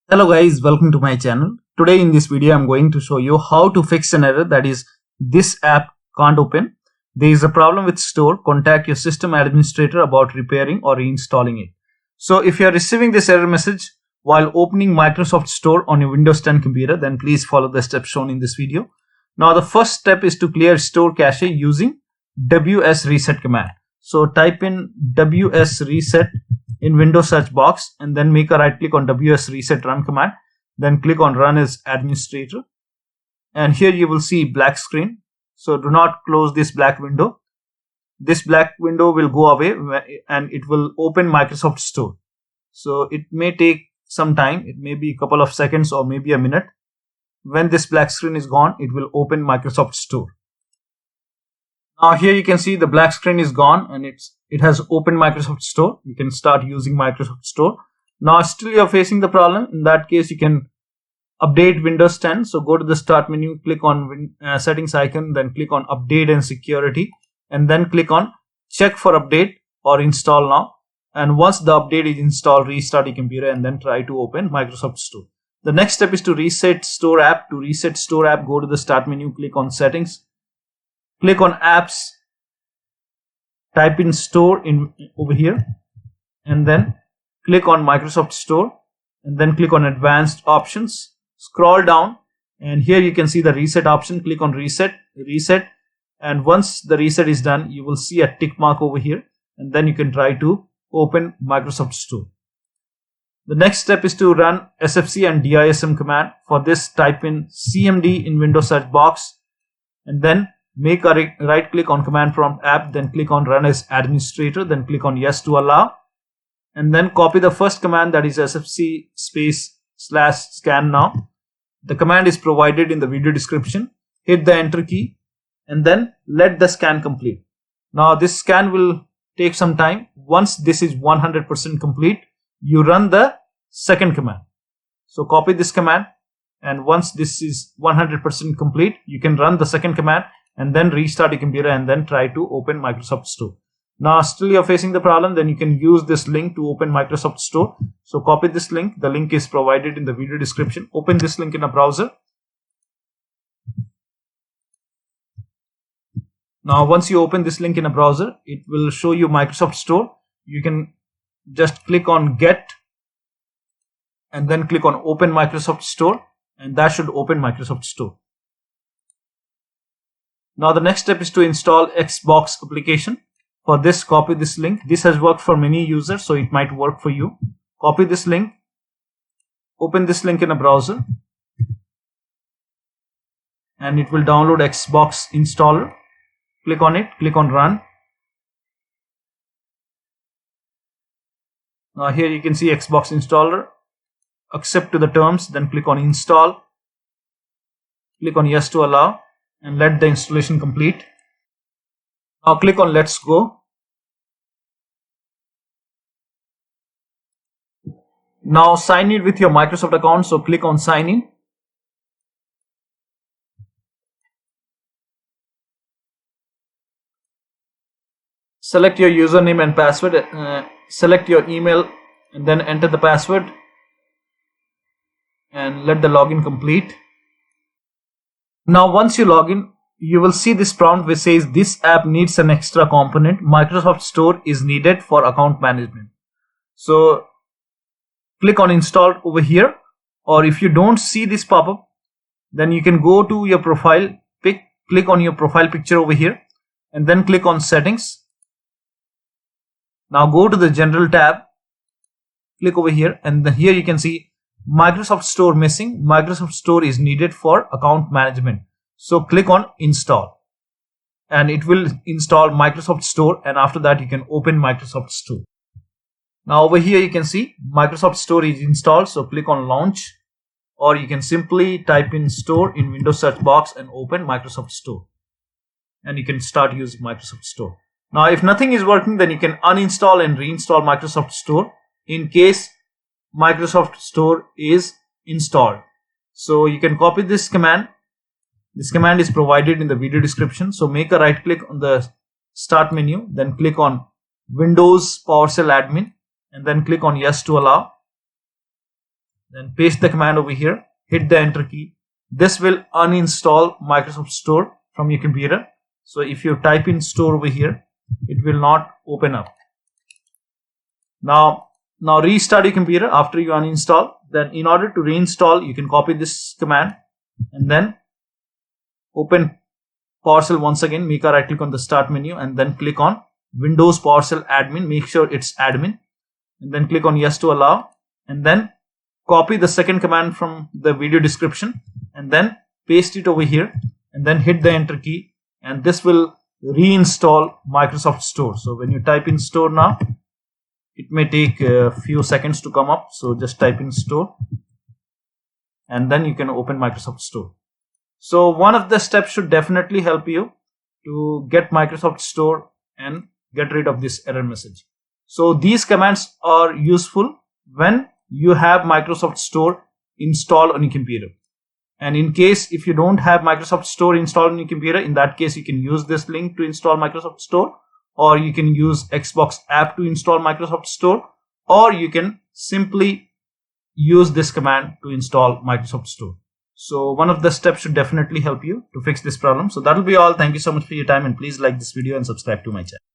Hello guys, welcome to my channel. Today in this video I'm going to show you how to fix an error that is this app can't open. There is a problem with store. Contact your system administrator about repairing or reinstalling it. So if you are receiving this error message while opening Microsoft Store on your Windows 10 computer, then please follow the steps shown in this video. Now the first step is to clear store cache using wsreset command. So type in wsreset in Windows search box and then make a right click on wsreset run command, then click on run as administrator, and here you will see black screen. So do not close this black window. This black window will go away and it will open Microsoft Store. So it may take some time, it may be a couple of seconds or maybe a minute. When this black screen is gone, it will open Microsoft Store. Now here you can see the black screen is gone and it has opened Microsoft Store. You can start using Microsoft Store. Now still you are facing the problem. In that case, you can update Windows 10. So go to the start menu, click on settings icon, then click on update and security, and then click on check for update or install now. And once the update is installed, restart your computer and then try to open Microsoft Store. The next step is to reset store app. To reset store app, go to the start menu, click on settings, click on apps, type in store over here, and then click on Microsoft Store, and then click on advanced options. Scroll down and here you can see the reset option. Click on reset, and once the reset is done, you will see a tick mark over here, and then you can try to open Microsoft Store. The next step is to run SFC and DISM command. For this, type in cmd in Windows search box and then make a right click on command prompt app, then click on run as administrator, then click on yes to allow, and then copy the first command, that is sfc /scannow. The command is provided in the video description. Hit the enter key and then let the scan complete. Now this scan will take some time. Once this is 100% complete, you run the second command. So copy this command, and once this is 100% complete, you can run the second command and then restart your computer and then try to open Microsoft Store. Now still you're facing the problem, then you can use this link to open Microsoft Store. So copy this link. The link is provided in the video description. Open this link in a browser. Now once you open this link in a browser, it will show you Microsoft Store. You can just click on get and then click on open Microsoft Store, and that should open Microsoft Store. Now the next step is to install Xbox application. For this, copy this link. This has worked for many users, so it might work for you. Copy this link, open this link in a browser, and it will download Xbox installer. Click on it, click on run. Now here you can see Xbox installer. Accept to the terms, then click on install. Click on yes to allow and let the installation complete. Now click on let's go. Now sign in with your Microsoft account, so click on sign in. Select your username and password, select your email and then enter the password and let the login complete. Now once you log in, you will see this prompt which says this app needs an extra component. Microsoft Store is needed for account management. So click on install over here, or if you don't see this pop-up, then you can go to your profile, click on your profile picture over here and then click on settings. Now go to the general tab, click over here, and then here you can see Microsoft Store missing. Microsoft Store is needed for account management. So click on install and it will install Microsoft Store, and after that you can open Microsoft Store. Now over here you can see Microsoft Store is installed, so click on launch, or you can simply type in store in Windows search box and open Microsoft Store, and you can start using Microsoft Store. Now if nothing is working, then you can uninstall and reinstall Microsoft Store in case Microsoft Store is installed. So you can copy this command. This command is provided in the video description. So make a right click on the start menu, then click on Windows PowerShell admin and then click on yes to allow. then paste the command over here, hit the enter key. This will uninstall Microsoft Store from your computer. So if you type in store over here, it will not open up. Now restart your computer after you uninstall. Then in order to reinstall, you can copy this command and then open PowerShell once again. Make a right click on the start menu and then click on Windows PowerShell admin. Make sure it's admin and then click on yes to allow, and then copy the second command from the video description and then paste it over here and then hit the enter key, and this will reinstall Microsoft Store. So when you type in store now, it may take a few seconds to come up. So just type in store and then you can open Microsoft Store. So one of the steps should definitely help you to get Microsoft Store and get rid of this error message. So these commands are useful when you have Microsoft Store installed on your computer. And in case if you don't have Microsoft Store installed on your computer, in that case you can use this link to install Microsoft Store, or you can use Xbox app to install Microsoft Store, or you can simply use this command to install Microsoft Store. So one of the steps should definitely help you to fix this problem. So that will be all. Thank you so much for your time, and please like this video and subscribe to my channel.